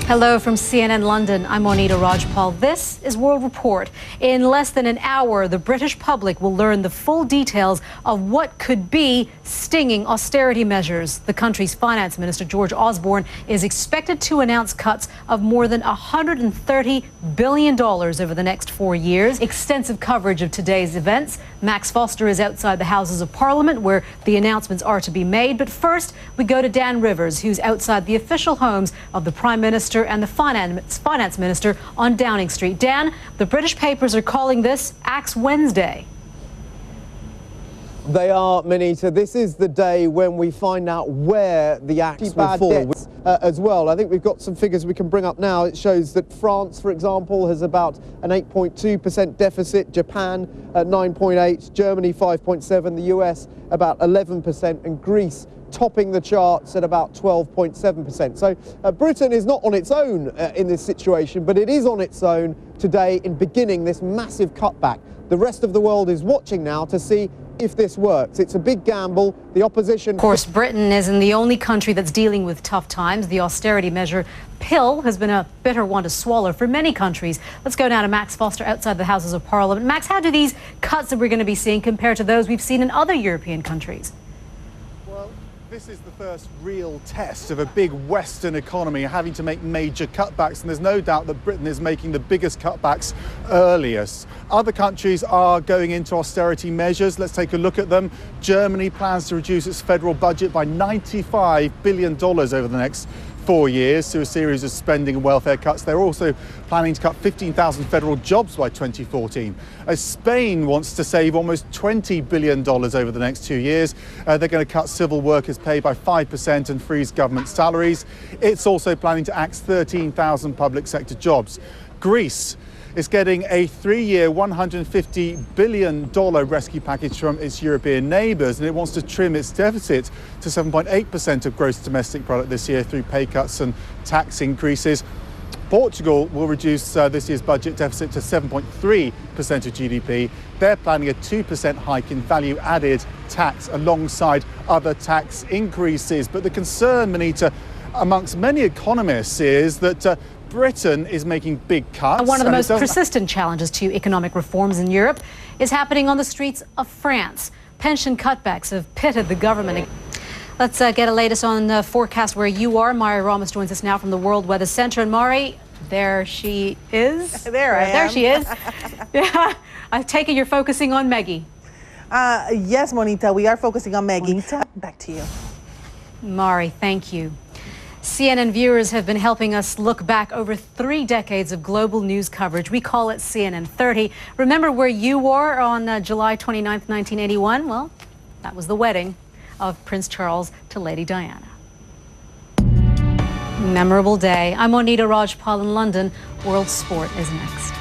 Hello from CNN London. I'm Monita Rajpal. This is World Report. In less than an hour, the British public will learn the full details of what could be stinging austerity measures. The country's finance minister, George Osborne, is expected to announce cuts of more than $130 billion over the next 4 years. Extensive coverage of today's events. Max Foster is outside the Houses of Parliament, where the announcements are to be made. But first, we go to Dan Rivers, who's outside the official homes of the Prime Minister and the finance minister on Downing Street. Dan, the British papers are calling this Axe Wednesday. They are, Monita. This is the day when we find out where the axe will fall as well. I think we've got some figures we can bring up now. It shows that France, for example, has about an 8.2% deficit, Japan at 9.8%, Germany 5.7%, the US about 11%, and Greece topping the charts at about 12.7%. So Britain is not on its own in this situation, but it is on its own today in beginning this massive cutback. The rest of the world is watching now to see if this works. It's a big gamble. The opposition... Of course, Britain isn't the only country that's dealing with tough times. The austerity measure pill has been a bitter one to swallow for many countries. Let's go now to Max Foster outside the Houses of Parliament. Max, how do these cuts that we're going to be seeing compare to those we've seen in other European countries? This is the first real test of a big Western economy having to make major cutbacks, and there's no doubt that Britain is making the biggest cutbacks earliest. Other countries are going into austerity measures. Let's take a look at them. Germany plans to reduce its federal budget by $95 billion over the next 4 years through a series of spending and welfare cuts. They're also planning to cut 15,000 federal jobs by 2014. Spain wants to save almost $20 billion over the next 2 years. They're going to cut civil workers' pay by 5% and freeze government salaries. It's also planning to axe 13,000 public sector jobs. Greece is getting a 3-year, $150 billion rescue package from its European neighbours, and it wants to trim its deficit to 7.8% of gross domestic product this year through pay cuts and tax increases. Portugal will reduce this year's budget deficit to 7.3% of GDP. They're planning a 2% hike in value-added tax alongside other tax increases. But the concern, Monita, amongst many economists is that Britain is making big cuts. One of the most persistent challenges to economic reforms in Europe is happening on the streets of France. Pension cutbacks have pitted the government. Let's get a latest on the forecast where you are. Mari Ramos joins us now from the World Weather Centre. And Mari, there she is. There she is. Yeah, I take it you're focusing on Maggie. Yes, Monita, we are focusing on Maggie. Back to you. Mari, thank you. CNN viewers have been helping us look back over 3 decades of global news coverage. We call it CNN 30. Remember where you were on July 29th, 1981? Well, that was the wedding of Prince Charles to Lady Diana. Memorable day. I'm Monita Rajpal in London. World Sport is next.